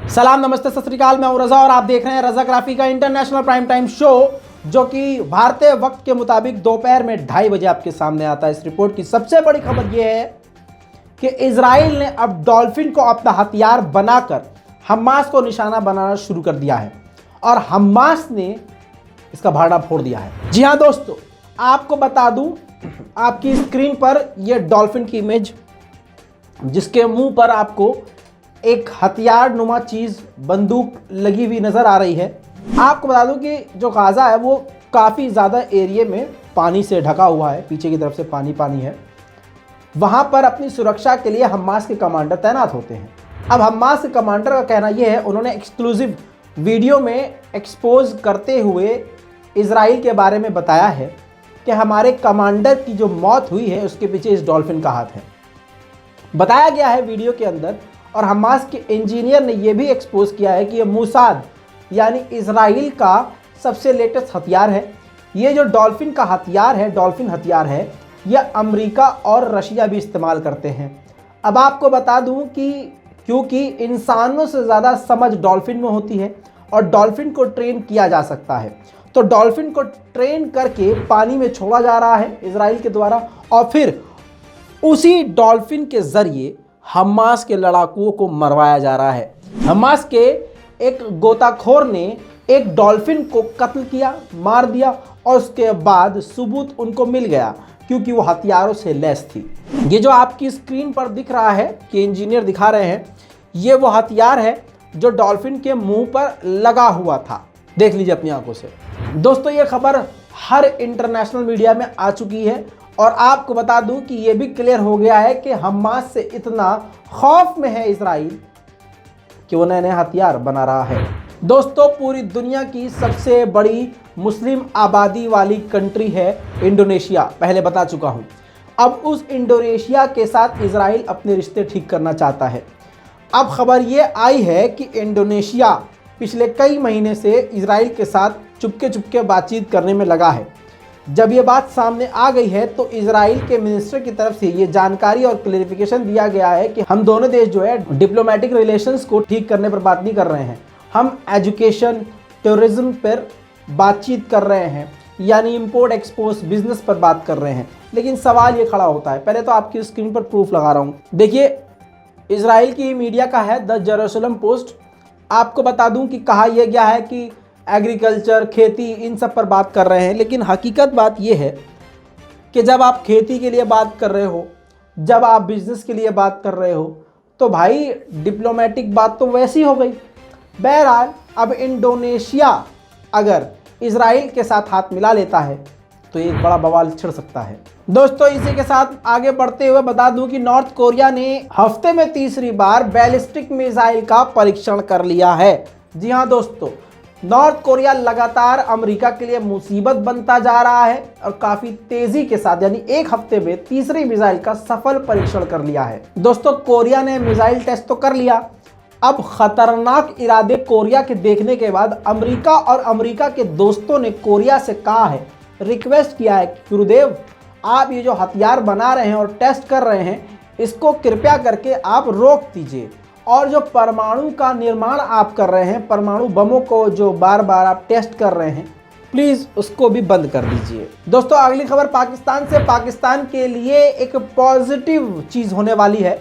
सलाम, नमस्ते, सत श्री अकाल। मैं हूं रजा और आप देख रहे हैं रजाग्राफी का इंटरनेशनल प्राइम टाइम शो, जो कि भारतीय वक्त के मुताबिक दोपहर में 2:30 बजे आपके सामने आता है। इस रिपोर्ट की सबसे बड़ी खबर यह है कि इजराइल ने अब डॉल्फिन को अपना हथियार बनाकर हमास को निशाना बनाना शुरू कर दिया है और हमास ने इसका भाड़ा फोड़ दिया है। जी हां दोस्तों, आपको बता दूं, आपकी स्क्रीन पर यह डॉल्फिन की इमेज, जिसके मुंह पर आपको एक हथियार नुमा चीज बंदूक लगी हुई नजर आ रही है। आपको बता दूं कि जो गाजा है वो काफ़ी ज़्यादा एरिया में पानी से ढका हुआ है, पीछे की तरफ से पानी है। वहाँ पर अपनी सुरक्षा के लिए हमास के कमांडर तैनात होते हैं। अब हमास के कमांडर का कहना यह है, उन्होंने एक्सक्लूसिव वीडियो में एक्सपोज करते हुए इजराइल के बारे में बताया है कि हमारे कमांडर की जो मौत हुई है उसके पीछे इस डॉल्फिन का हाथ है, बताया गया है वीडियो के अंदर। और हमास के इंजीनियर ने यह भी एक्सपोज किया है कि यह मोसाद यानी इजराइल का सबसे लेटेस्ट हथियार है। ये जो डॉल्फिन का हथियार है, डॉल्फिन हथियार है, यह अमेरिका और रशिया भी इस्तेमाल करते हैं। अब आपको बता दूं कि क्योंकि इंसानों से ज़्यादा समझ डॉल्फिन में होती है और डॉल्फिन को ट्रेन किया जा सकता है, तो डॉल्फिन को ट्रेन करके पानी में छोड़ा जा रहा है इजराइल के द्वारा और फिर उसी डॉल्फिन के ज़रिए हमास के लड़ाकुओं को मरवाया जा रहा है। हमास के एक गोताखोर ने एक डॉल्फिन को कत्ल किया, मार दिया और उसके बाद सबूत उनको मिल गया क्योंकि वो हथियारों से लैस थी। ये जो आपकी स्क्रीन पर दिख रहा है कि इंजीनियर दिखा रहे हैं, ये वो हथियार है जो डॉल्फिन के मुंह पर लगा हुआ था। देख लीजिए अपनी आंखों से। दोस्तों, ये खबर हर इंटरनेशनल मीडिया में आ चुकी है और आपको बता दूं कि यह भी क्लियर हो गया है कि हमास से इतना खौफ में है इजराइल कि वो नए नए हथियार बना रहा है। दोस्तों, पूरी दुनिया की सबसे बड़ी मुस्लिम आबादी वाली कंट्री है इंडोनेशिया, पहले बता चुका हूं। अब उस इंडोनेशिया के साथ इजराइल अपने रिश्ते ठीक करना चाहता है। अब खबर ये आई है कि इंडोनेशिया पिछले कई महीने से इजराइल के साथ चुपके चुपके बातचीत करने में लगा है। जब ये बात सामने आ गई है तो इजराइल के मिनिस्टर की तरफ से ये जानकारी और क्लेरिफिकेशन दिया गया है कि हम दोनों देश जो है डिप्लोमेटिक रिलेशंस को ठीक करने पर बात नहीं कर रहे हैं, हम एजुकेशन, टूरिज्म पर बातचीत कर रहे हैं, यानी इंपोर्ट एक्सपोर्ट बिजनेस पर बात कर रहे हैं। लेकिन सवाल ये खड़ा होता है, पहले तो आपकी स्क्रीन पर प्रूफ लगा रहा हूँ, देखिए इजराइल की मीडिया का है द जेरूसलम पोस्ट। आपको बता दूं कि कहा यह गया है कि एग्रीकल्चर, खेती, इन सब पर बात कर रहे हैं, लेकिन हकीकत बात यह है कि जब आप खेती के लिए बात कर रहे हो, जब आप बिजनेस के लिए बात कर रहे हो, तो भाई डिप्लोमेटिक बात तो वैसी हो गई। बहरहाल, अब इंडोनेशिया अगर इजराइल के साथ हाथ मिला लेता है तो एक बड़ा बवाल छिड़ सकता है। दोस्तों, इसी के साथ आगे बढ़ते हुए बता दूं कि नॉर्थ कोरिया ने हफ्ते में तीसरी बार बैलिस्टिक मिसाइल का परीक्षण कर लिया है। जी हाँ दोस्तों, नॉर्थ कोरिया लगातार अमेरिका के लिए मुसीबत बनता जा रहा है और काफी तेजी के साथ, यानी एक हफ्ते में तीसरी मिसाइल का सफल परीक्षण कर लिया है। दोस्तों, कोरिया ने मिसाइल टेस्ट तो कर लिया, अब खतरनाक इरादे कोरिया के देखने के बाद अमेरिका और अमेरिका के दोस्तों ने कोरिया से कहा है, रिक्वेस्ट किया है कि गुरुदेव, आप ये जो हथियार बना रहे हैं और टेस्ट कर रहे हैं, इसको कृपया करके आप रोक दीजिए और जो परमाणु का निर्माण आप कर रहे हैं, परमाणु बमों को जो बार बार आप टेस्ट कर रहे हैं, प्लीज़ उसको भी बंद कर दीजिए। दोस्तों, अगली खबर पाकिस्तान से। पाकिस्तान के लिए एक पॉजिटिव चीज़ होने वाली है।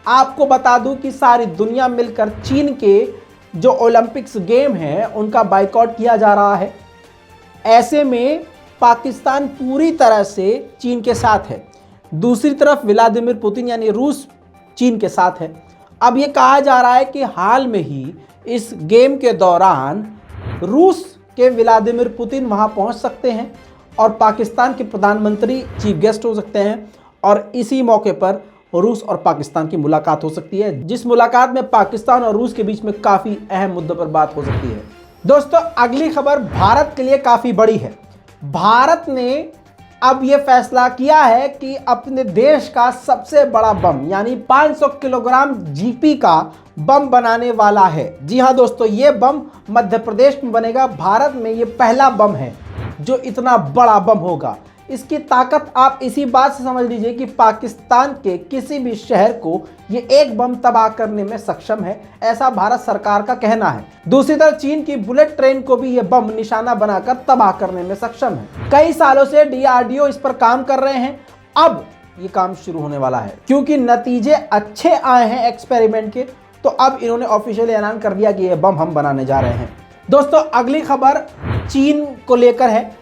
आपको बता दूं कि सारी दुनिया मिलकर चीन के जो ओलंपिक्स गेम हैं उनका बाइकआउट किया जा रहा है। ऐसे में पाकिस्तान पूरी तरह से चीन के साथ है। दूसरी तरफ व्लादिमीर पुतिन यानी रूस चीन के साथ है। अब ये कहा जा रहा है कि हाल में ही इस गेम के दौरान रूस के व्लादिमीर पुतिन वहां पहुंच सकते हैं और पाकिस्तान के प्रधानमंत्री चीफ गेस्ट हो सकते हैं और इसी मौके पर रूस और पाकिस्तान की मुलाकात हो सकती है, जिस मुलाकात में पाकिस्तान और रूस के बीच में काफ़ी अहम मुद्दों पर बात हो सकती है। दोस्तों, अगली खबर भारत के लिए काफ़ी बड़ी है। भारत ने अब यह फैसला किया है कि अपने देश का सबसे बड़ा बम यानी 500 किलोग्राम जीपी का बम बनाने वाला है। जी हाँ दोस्तों, ये बम मध्य प्रदेश में बनेगा। भारत में ये पहला बम है जो इतना बड़ा बम होगा। इसकी ताकत आप इसी बात से समझ लीजिए कि पाकिस्तान के किसी भी शहर को ये एक बम तबाह करने में सक्षम है, ऐसा भारत सरकार का कहना है। दूसरी तरफ चीन की बुलेट ट्रेन को भी ये बम निशाना बनाकर तबाह करने में सक्षम है। कई सालों से DRDO इस पर काम कर रहे हैं, अब ये काम शुरू होने वाला है क्योंकि नतीजे अच्छे आए हैं एक्सपेरिमेंट के, तो अब इन्होंने ऑफिशियली ऐलान कर दिया कि ये बम हम बनाने जा रहे हैं। दोस्तों अगली खबर चीन को लेकर है।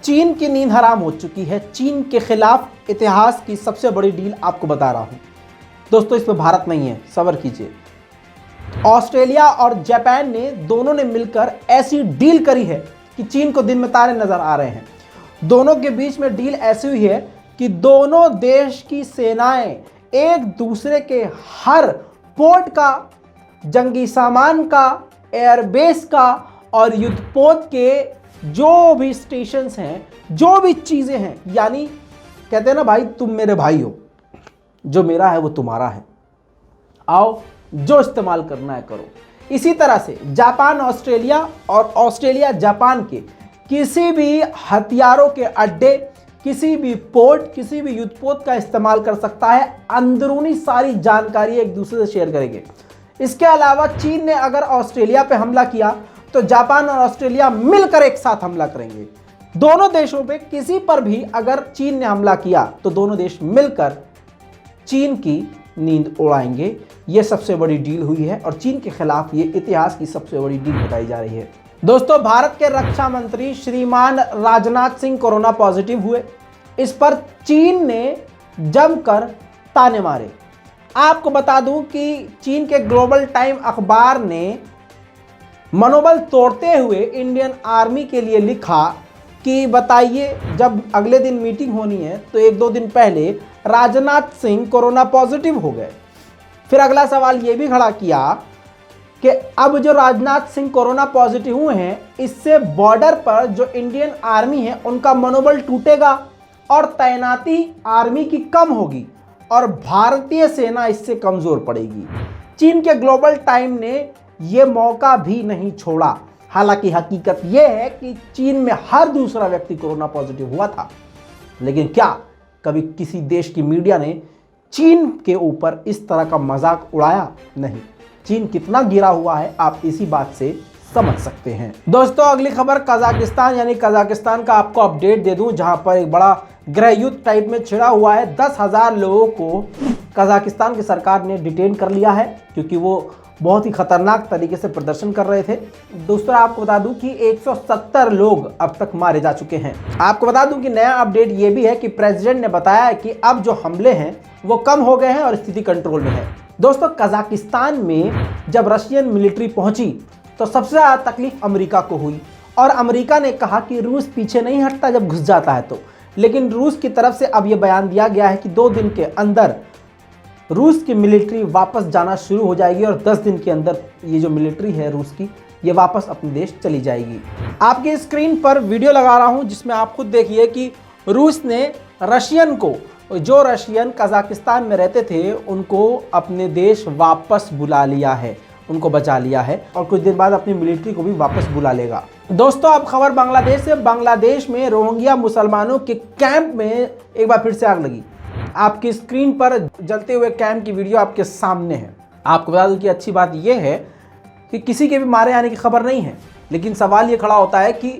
चीन की नींद हराम हो चुकी है। चीन के खिलाफ इतिहास की सबसे बड़ी डील आपको बता रहा हूं। दोस्तों इसमें भारत नहीं है, सब्र कीजिए। ऑस्ट्रेलिया और जापान ने दोनों ने मिलकर ऐसी डील करी है कि चीन को दिन में तारे नजर आ रहे हैं। दोनों के बीच में डील ऐसी हुई है कि दोनों देश की सेनाएं एक दूसरे के हर पोर्ट का, जंगी सामान का, एयरबेस का और युद्धपोत के जो भी स्टेशंस हैं, जो भी चीजें हैं, यानी कहते हैं ना भाई तुम मेरे भाई हो, जो मेरा है वो तुम्हारा है, आओ जो इस्तेमाल करना है करो। इसी तरह से जापान ऑस्ट्रेलिया और ऑस्ट्रेलिया जापान के किसी भी हथियारों के अड्डे, किसी भी पोर्ट, किसी भी युद्धपोत का इस्तेमाल कर सकता है। अंदरूनी सारी जानकारी एक दूसरे से शेयर करेंगे। इसके अलावा चीन ने अगर ऑस्ट्रेलिया पे हमला किया तो जापान और ऑस्ट्रेलिया मिलकर एक साथ हमला करेंगे। दोनों देशों पे किसी पर भी अगर चीन ने हमला किया तो दोनों देश मिलकर चीन की नींद उड़ाएंगे। यह सबसे बड़ी डील हुई है और चीन के खिलाफ ये इतिहास की सबसे बड़ी डील बताई जा रही है। दोस्तों भारत के रक्षा मंत्री श्रीमान राजनाथ सिंह कोरोना पॉजिटिव हुए। इस पर चीन ने जमकर ताने मारे। आपको बता दूं कि चीन के ग्लोबल टाइम अखबार ने मनोबल तोड़ते हुए इंडियन आर्मी के लिए लिखा कि बताइए जब अगले दिन मीटिंग होनी है तो एक दो दिन पहले राजनाथ सिंह कोरोना पॉजिटिव हो गए। फिर अगला सवाल ये भी खड़ा किया कि अब जो राजनाथ सिंह कोरोना पॉजिटिव हुए हैं, इससे बॉर्डर पर जो इंडियन आर्मी है उनका मनोबल टूटेगा और तैनाती आर्मी की कम होगी और भारतीय सेना इससे कमजोर पड़ेगी। चीन के ग्लोबल टाइम ने यह मौका भी नहीं छोड़ा। हालांकि हकीकत यह है कि चीन में हर दूसरा व्यक्ति कोरोना पॉजिटिव हुआ था, लेकिन क्या कभी किसी देश की मीडिया ने चीन के ऊपर इस तरह का मजाक उड़ाया? नहीं। चीन कितना गिरा हुआ है आप इसी बात से समझ सकते हैं। दोस्तों अगली खबर कजाकिस्तान, यानी कजाकिस्तान का आपको अपडेट दे दूं, जहां पर एक बड़ा गृह युद्ध टाइप में छिड़ा हुआ है। 10,000 लोगों को कजाकिस्तान की सरकार ने डिटेन कर लिया है क्योंकि वो बहुत ही खतरनाक तरीके से प्रदर्शन कर रहे थे। दोस्तों आपको बता दूं कि 170 लोग अब तक मारे जा चुके हैं। आपको बता दूं कि नया अपडेट ये भी है कि प्रेसिडेंट ने बताया है कि अब जो हमले हैं वो कम हो गए हैं और स्थिति कंट्रोल में है। दोस्तों कजाकिस्तान में जब रशियन मिलिट्री पहुंची तो सबसे ज़्यादा तकलीफ अमेरिका को हुई और अमेरिका ने कहा कि रूस पीछे नहीं हटता जब घुस जाता है तो। लेकिन रूस की तरफ से अब यह बयान दिया गया है कि 2 दिन के अंदर रूस की मिलिट्री वापस जाना शुरू हो जाएगी और 10 दिन के अंदर ये जो मिलिट्री है रूस की, ये वापस अपने देश चली जाएगी। आपकी स्क्रीन पर वीडियो लगा रहा हूं जिसमें आप खुद देखिए कि रूस ने रशियन को, जो रशियन कजाकिस्तान में रहते थे, उनको अपने देश वापस बुला लिया है, उनको बचा लिया है और कुछ दिन बाद अपनी मिलिट्री को भी वापस बुला लेगा। दोस्तों अब खबर बांग्लादेश से। बांग्लादेश में रोहिंग्या मुसलमानों के कैंप में एक बार फिर से आग लगी। आपकी स्क्रीन पर जलते हुए कैंप की वीडियो आपके सामने है। आपको बता दूं कि अच्छी बात यह है कि किसी के भी मारे आने की खबर नहीं है, लेकिन सवाल ये खड़ा होता है कि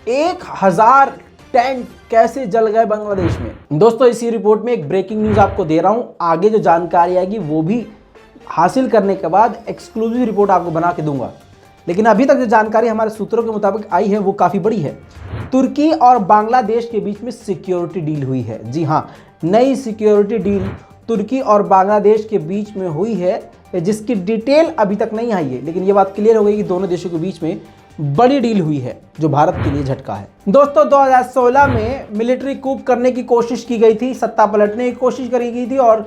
1000 टैंक कैसे जल गए बांग्लादेश में। दोस्तों इसी रिपोर्ट में एक ब्रेकिंग न्यूज़ आपको दे रहा हूं। आगे जो जानकारी आएगी वो भी हासिल करने के बाद एक्सक्लूसिव रिपोर्ट आपको बना के दूंगा, लेकिन अभी तक जो जानकारी हमारे सूत्रों के मुताबिक आई है वो काफ़ी बड़ी है। तुर्की और बांग्लादेश के बीच में सिक्योरिटी डील हुई है। जी हाँ, नई सिक्योरिटी डील तुर्की और बांग्लादेश के बीच में हुई है, जिसकी डिटेल अभी तक नहीं आई है, लेकिन ये बात क्लियर हो गई कि दोनों देशों के बीच में बड़ी डील हुई है जो भारत के लिए झटका है। दोस्तों 2016 में मिलिट्री कूप करने की कोशिश की गई थी, सत्ता पलटने की कोशिश करी गई थी और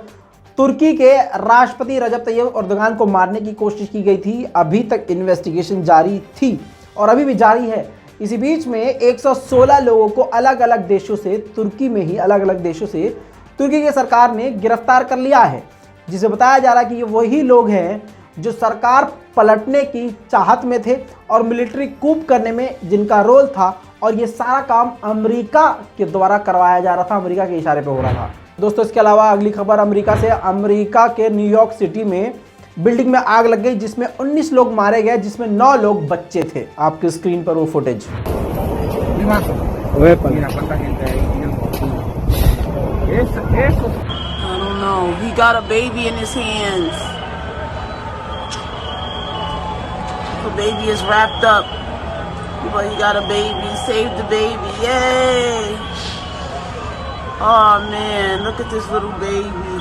तुर्की के राष्ट्रपति रजब तैयब एर्दोगान को मारने की कोशिश की गई थी। अभी तक इन्वेस्टिगेशन जारी थी और अभी भी जारी है। इसी बीच में 116 लोगों को अलग अलग देशों से, तुर्की में ही अलग अलग देशों से तुर्की की सरकार ने गिरफ्तार कर लिया है, जिसे बताया जा रहा है कि ये वही लोग हैं जो सरकार पलटने की चाहत में थे और मिलिट्री कूप करने में जिनका रोल था, और ये सारा काम अमेरिका के द्वारा करवाया जा रहा था, अमेरिका के इशारे पे हो रहा था। दोस्तों इसके अलावा अगली खबर अमेरिका से। अमेरिका के न्यूयॉर्क सिटी में बिल्डिंग में आग लग गई जिसमें 19 लोग मारे गए, जिसमें 9 लोग बच्चे थे। आपकी स्क्रीन पर वो footage. I don't know. He got a baby in his hands. The baby is wrapped up. But he got a baby. He saved the baby. Yay! Oh man, look at this little baby.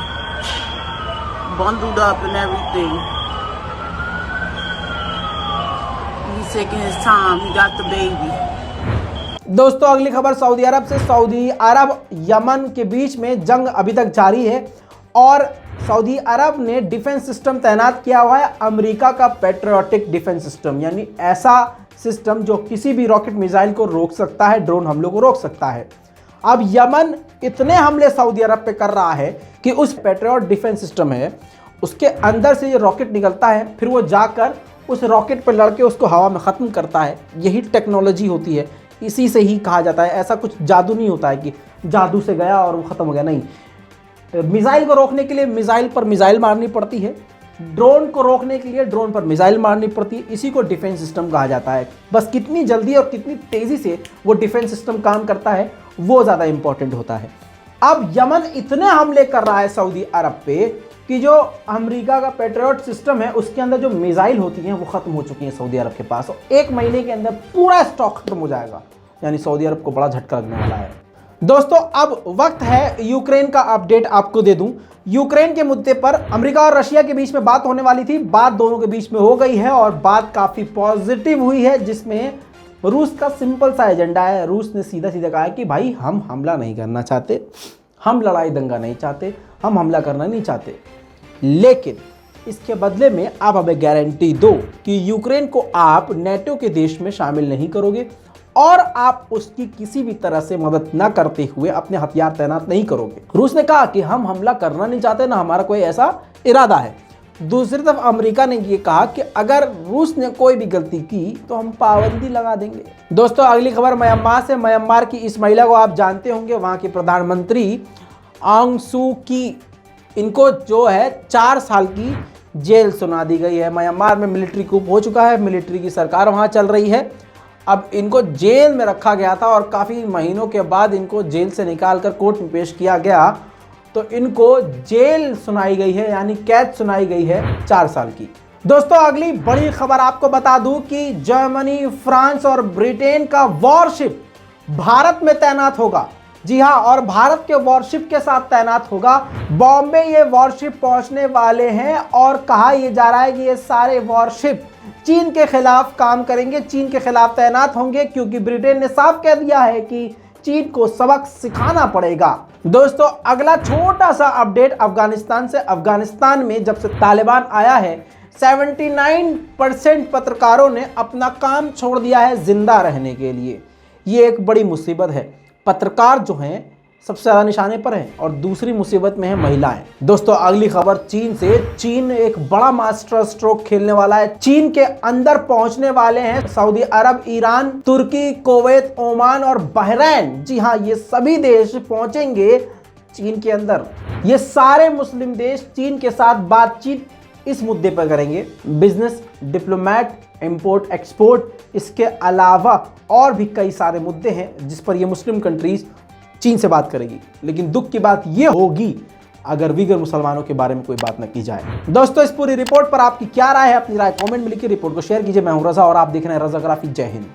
Bundled up and everything. He's taking his time. He got the baby. दोस्तों अगली खबर Saudi अरब से। Saudi अरब Yemen के बीच में जंग अभी तक जारी है और सऊदी अरब ने डिफेंस सिस्टम तैनात किया हुआ है, अमेरिका का पैट्रियोटिक डिफेंस सिस्टम, यानी ऐसा सिस्टम जो किसी भी रॉकेट मिसाइल को रोक सकता है, ड्रोन हमलों को रोक सकता है। अब यमन इतने हमले सऊदी अरब पे कर रहा है कि उस पैट्रियोट डिफेंस सिस्टम है, उसके अंदर से ये रॉकेट निकलता है, फिर वो जाकर उस रॉकेट पर लड़के उसको हवा में ख़त्म करता है। यही टेक्नोलॉजी होती है, इसी से ही कहा जाता है। ऐसा कुछ जादू नहीं होता है कि जादू से गया और वो ख़त्म हो गया, नहीं। मिसाइल को रोकने के लिए मिसाइल पर मिसाइल मारनी पड़ती है, ड्रोन को रोकने के लिए ड्रोन पर मिसाइल मारनी पड़ती है। इसी को डिफेंस सिस्टम कहा जाता है। बस कितनी जल्दी और कितनी तेज़ी से वो डिफेंस सिस्टम काम करता है वो ज़्यादा इंपॉर्टेंट होता है। अब यमन इतने हमले कर रहा है सऊदी अरब पे कि जो अमेरिका का पैट्रियोट सिस्टम है उसके अंदर जो मिसाइल होती हैं वो ख़त्म हो चुकी हैं सऊदी अरब के पास, और 1 महीने के अंदर पूरा स्टॉक खत्म हो जाएगा, यानी सऊदी अरब को बड़ा झटका लगने वाला है। दोस्तों अब वक्त है यूक्रेन का अपडेट आपको दे दूं। यूक्रेन के मुद्दे पर अमेरिका और रशिया के बीच में बात होने वाली थी, बात दोनों के बीच में हो गई है और बात काफ़ी पॉजिटिव हुई है, जिसमें रूस का सिंपल सा एजेंडा है। रूस ने सीधा सीधा कहा है कि भाई हम हमला नहीं करना चाहते, हम लड़ाई दंगा नहीं चाहते, हम हमला करना नहीं चाहते, लेकिन इसके बदले में आप हमें गारंटी दो कि यूक्रेन को आप नेटो के देश में शामिल नहीं करोगे और आप उसकी किसी भी तरह से मदद न करते हुए अपने हथियार तैनात नहीं करोगे। रूस ने कहा कि हम हमला करना नहीं चाहते, ना हमारा कोई ऐसा इरादा है। दूसरी तरफ अमेरिका ने ये कहा कि अगर रूस ने कोई भी गलती की तो हम पाबंदी लगा देंगे। दोस्तों अगली खबर म्यांमार से। म्यांमार की इस महिला को आप जानते होंगे, वहाँ की प्रधानमंत्री आंग सू की, इनको जो है 4 साल की जेल सुना दी गई है। म्यांमार में मिलिट्री कूप हो चुका है, मिलिट्री की सरकार वहाँ चल रही है। अब इनको जेल में रखा गया था और काफ़ी महीनों के बाद इनको जेल से निकालकर कोर्ट में पेश किया गया, तो इनको जेल सुनाई गई है, यानी कैद सुनाई गई है 4 साल की। दोस्तों अगली बड़ी खबर आपको बता दूं कि जर्मनी, फ्रांस और ब्रिटेन का वॉरशिप भारत में तैनात होगा। जी हाँ, और भारत के वॉरशिप के साथ तैनात होगा। बॉम्बे ये वॉरशिप पहुंचने वाले हैं और कहा यह जा रहा है कि ये सारे वॉरशिप चीन के खिलाफ काम करेंगे, चीन के खिलाफ तैनात होंगे, क्योंकि ब्रिटेन ने साफ कह दिया है कि चीन को सबक सिखाना पड़ेगा। दोस्तों अगला छोटा सा अपडेट अफगानिस्तान से। अफगानिस्तान में जब से तालिबान आया है 79% पत्रकारों ने अपना काम छोड़ दिया है जिंदा रहने के लिए। ये एक बड़ी मुसीबत है। पत्रकार जो हैं सबसे ज़्यादा निशाने पर हैं और दूसरी मुसीबत में है महिलाएं। दोस्तों अगली खबर चीन से। चीन एक बड़ा मास्टर स्ट्रोक खेलने वाला है। चीन के अंदर पहुंचने वाले हैं सऊदी अरब, ईरान, तुर्की, कुवैत, ओमान और बहरैन। जी हाँ, ये सभी देश पहुंचेंगे चीन के अंदर। ये सारे मुस्लिम देश चीन के साथ बातचीत इस मुद्दे पर करेंगे, बिजनेस, डिप्लोमेट, इंपोर्ट एक्सपोर्ट, इसके अलावा और भी कई सारे मुद्दे हैं जिस पर ये मुस्लिम कंट्रीज चीन से बात करेगी। लेकिन दुख की बात ये होगी अगर वीगर मुसलमानों के बारे में कोई बात न की जाए। दोस्तों इस पूरी रिपोर्ट पर आपकी क्या राय है? अपनी राय कमेंट में लिखिए, रिपोर्ट को शेयर कीजिए। मैं हूं रजा और आप देख रहे हैं रजाग्राफी। जय हिंद।